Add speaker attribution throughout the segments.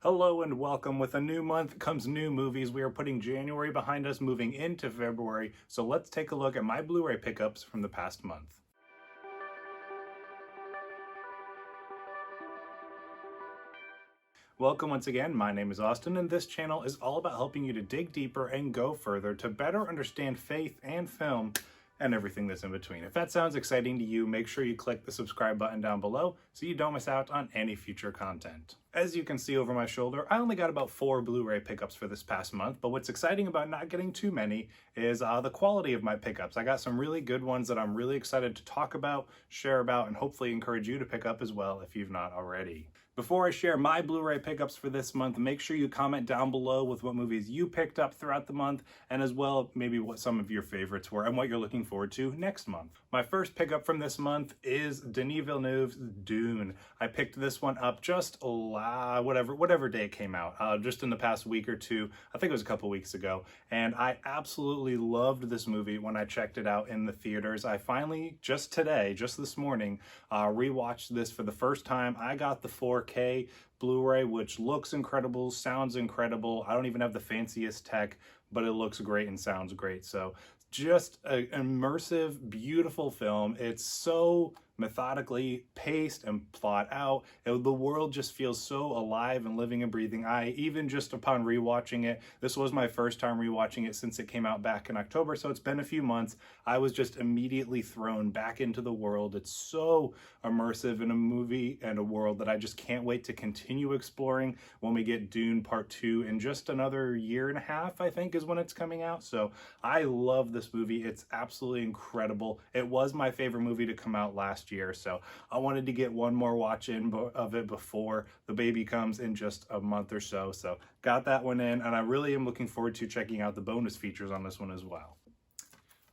Speaker 1: Hello and welcome. With a new month comes new movies. We are putting January behind us, moving into February. So let's take a look at my Blu-ray pickups from the past month. Welcome once again. My name is Austin, and this channel is all about helping you to dig deeper and go further to better understand faith and film and everything that's in between. If that sounds exciting to you, make sure you click the subscribe button down below so you don't miss out on any future content. As you can see over my shoulder, I only got about 4 Blu-ray pickups for this past month, but what's exciting about not getting too many is the quality of my pickups. I got some really good ones that I'm really excited to talk about, share about, and hopefully encourage you to pick up as well if you've not already. Before I share my Blu-ray pickups for this month, make sure you comment down below with what movies you picked up throughout the month, and as well maybe what some of your favorites were and what you're looking forward to next month. My first pickup from this month is Denis Villeneuve's Dune. I picked this one up just whatever day it came out, just in the past week or two. I think it was a couple weeks ago, and I absolutely loved this movie when I checked it out in the theaters. I finally, just this morning, rewatched this for the first time. I got the 4K Blu-ray, which looks incredible, sounds incredible. I don't even have the fanciest tech, but it looks great and sounds great. So just an immersive, beautiful film. It's so methodically paced and thought out. The world just feels so alive and living and breathing. Even just upon rewatching it, this was my first time rewatching it since it came out back in October, so it's been a few months. I was just immediately thrown back into the world. It's so immersive in a movie and a world that I just can't wait to continue exploring when we get Dune Part 2 in just another year and a half, I think is when it's coming out. So I love this movie. It's absolutely incredible. It was my favorite movie to come out last year, so I wanted to get one more watch in of it before the baby comes in just a month or so. So got that one in, and I really am looking forward to checking out the bonus features on this one as well.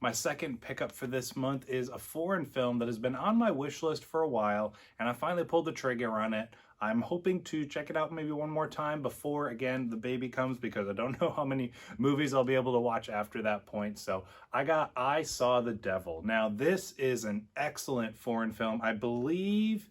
Speaker 1: My second pickup for this month is a foreign film that has been on my wish list for a while, and I finally pulled the trigger on it. I'm hoping to check it out maybe one more time before, again, the baby comes, because I don't know how many movies I'll be able to watch after that point. So I Saw the Devil. Now, this is an excellent foreign film. I believe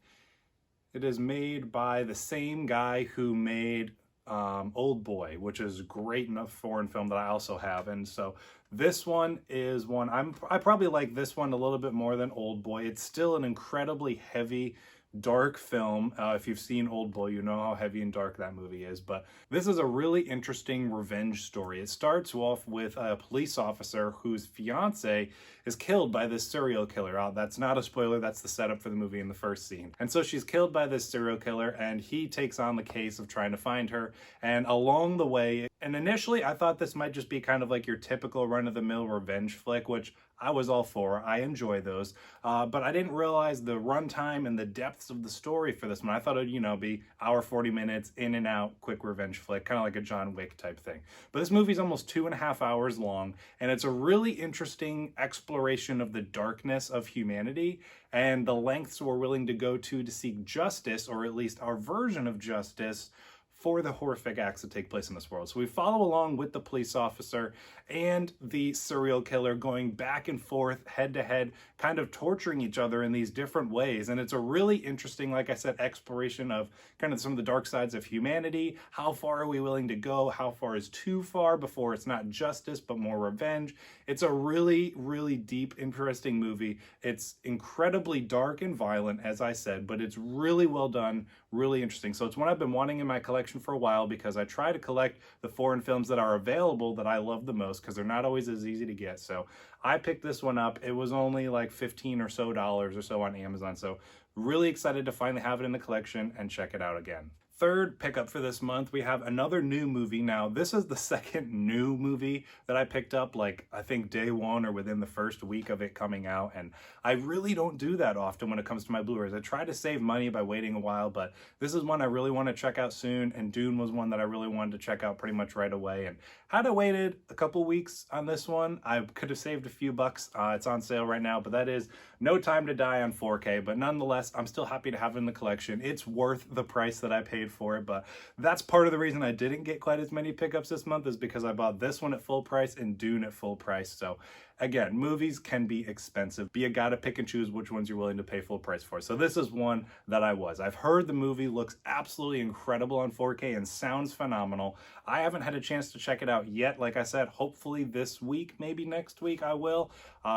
Speaker 1: it is made by the same guy who made Old Boy, which is a great enough foreign film that I also have. And so this one is one I probably like this one a little bit more than Old Boy. It's still an incredibly heavy, dark film. If you've seen Old Boy, you know how heavy and dark that movie is, but this is a really interesting revenge story. It starts off with a police officer whose fiance is killed by this serial killer. That's not a spoiler, that's the setup for the movie in the first scene. And so she's killed by this serial killer, and he takes on the case of trying to find her. And along the way, and initially I thought this might just be kind of like your typical run-of-the-mill revenge flick, which I was all for. I enjoy those. But I didn't realize the runtime and the depths of the story for this one. I thought it'd, be hour 40 minutes, in and out, quick revenge flick, kind of like a John Wick type thing. But this movie's almost 2.5 hours long, and it's a really interesting exploration of the darkness of humanity and the lengths we're willing to go to seek justice, or at least our version of justice, for the horrific acts that take place in this world. So we follow along with the police officer and the serial killer going back and forth, head to head, kind of torturing each other in these different ways. And it's a really interesting, like I said, exploration of kind of some of the dark sides of humanity. How far are we willing to go? How far is too far before it's not justice, but more revenge? It's a really, really deep, interesting movie. It's incredibly dark and violent, as I said, but it's really well done, really interesting. So it's one I've been wanting in my collection for a while, because I try to collect the foreign films that are available that I love the most, because they're not always as easy to get. So I picked this one up. It was only like $15 or so on Amazon. So really excited to finally have it in the collection and check it out again. Third pickup for this month, we have another new movie. Now, this is the second new movie that I picked up, like I think day one or within the first week of it coming out, and I really don't do that often when it comes to my Blu-rays. I try to save money by waiting a while, but this is one I really want to check out soon, and Dune was one that I really wanted to check out pretty much right away. And had I waited a couple weeks on this one, I could have saved a few bucks. It's on sale right now, but that is No Time to Die on 4K, but nonetheless, I'm still happy to have it in the collection. It's worth the price that I paid for it, but that's part of the reason I didn't get quite as many pickups this month, is because I bought this one at full price and Dune at full price. So again, movies can be expensive, but you gotta pick and choose which ones you're willing to pay full price for. So this is one that I was. I've heard the movie looks absolutely incredible on 4K and sounds phenomenal. I haven't had a chance to check it out yet. Like I said, hopefully this week, maybe next week I will.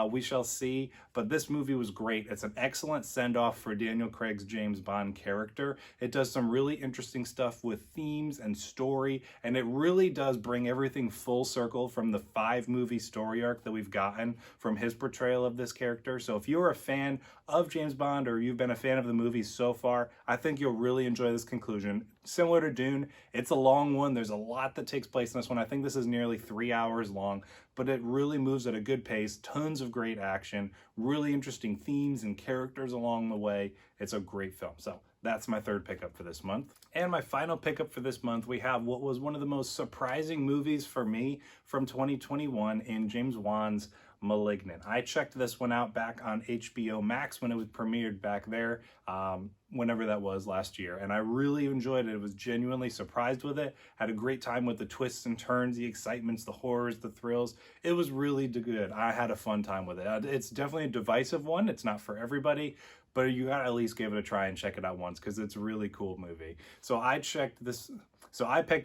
Speaker 1: We shall see. But this movie was great. It's an excellent send-off for Daniel Craig's James Bond character. It does some really interesting stuff with themes and story, and it really does bring everything full circle from the 5-movie story arc that we've gotten from his portrayal of this character. So if you're a fan of James Bond or you've been a fan of the movies so far, I think you'll really enjoy this conclusion. Similar to Dune, it's a long one. There's a lot that takes place in this one. I think this is nearly 3 hours long, but it really moves at a good pace. Tons of great action, really interesting themes and characters along the way. It's a great film. So that's my third pickup for this month. And my final pickup for this month, we have what was one of the most surprising movies for me from 2021 in James Wan's Malignant. I checked this one out back on HBO Max when it was premiered back there, whenever that was last year, and I really enjoyed it. I was genuinely surprised with it, had a great time with the twists and turns, the excitements, the horrors, the thrills. It was really good. I had a fun time with it. It's definitely a divisive one. It's not for everybody, but you gotta at least give it a try and check it out once because it's a really cool movie. So I picked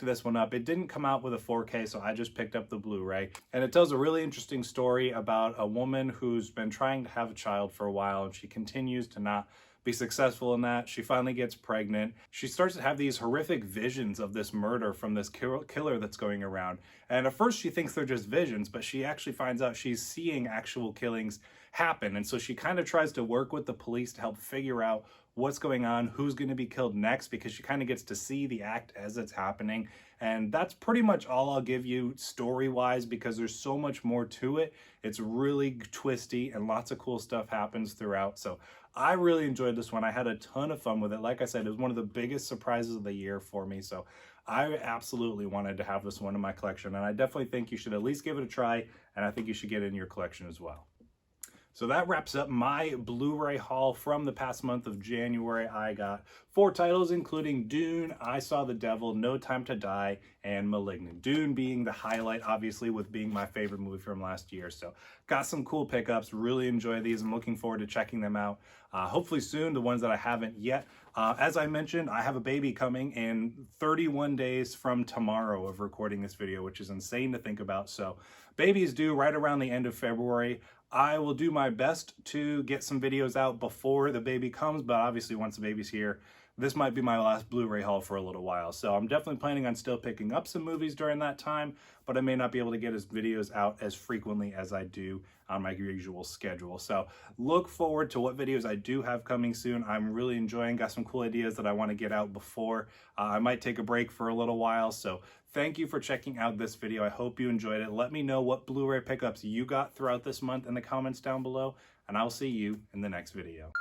Speaker 1: this one up. It didn't come out with a 4K, so I just picked up the Blu-ray. And it tells a really interesting story about a woman who's been trying to have a child for a while, and she continues to not be successful in that. She finally gets pregnant. She starts to have these horrific visions of this murder from this killer that's going around. And at first she thinks they're just visions, but she actually finds out she's seeing actual killings happen. And so she kind of tries to work with the police to help figure out what's going on, who's going to be killed next, because she kind of gets to see the act as it's happening. And that's pretty much all I'll give you story-wise, because there's so much more to it. It's really twisty and lots of cool stuff happens throughout. So I really enjoyed this one. I had a ton of fun with it. Like I said, it was one of the biggest surprises of the year for me. So I absolutely wanted to have this one in my collection, and I definitely think you should at least give it a try, and I think you should get it in your collection as well. So that wraps up my Blu-ray haul from the past month of January. I got 4 titles, including Dune, I Saw the Devil, No Time to Die, and Malignant. Dune being the highlight, obviously, with being my favorite movie from last year. So got some cool pickups, really enjoy these. I'm looking forward to checking them out. Hopefully soon, the ones that I haven't yet. As I mentioned, I have a baby coming in 31 days from tomorrow of recording this video, which is insane to think about. So baby's due right around the end of February. I will do my best to get some videos out before the baby comes, but obviously once the baby's here, this might be my last Blu-ray haul for a little while. So I'm definitely planning on still picking up some movies during that time, but I may not be able to get his videos out as frequently as I do on my usual schedule. So look forward to what videos I do have coming soon. I'm really enjoying, got some cool ideas that I want to get out before. I might take a break for a little while. So thank you for checking out this video. I hope you enjoyed it. Let me know what Blu-ray pickups you got throughout this month in the comments down below, and I'll see you in the next video.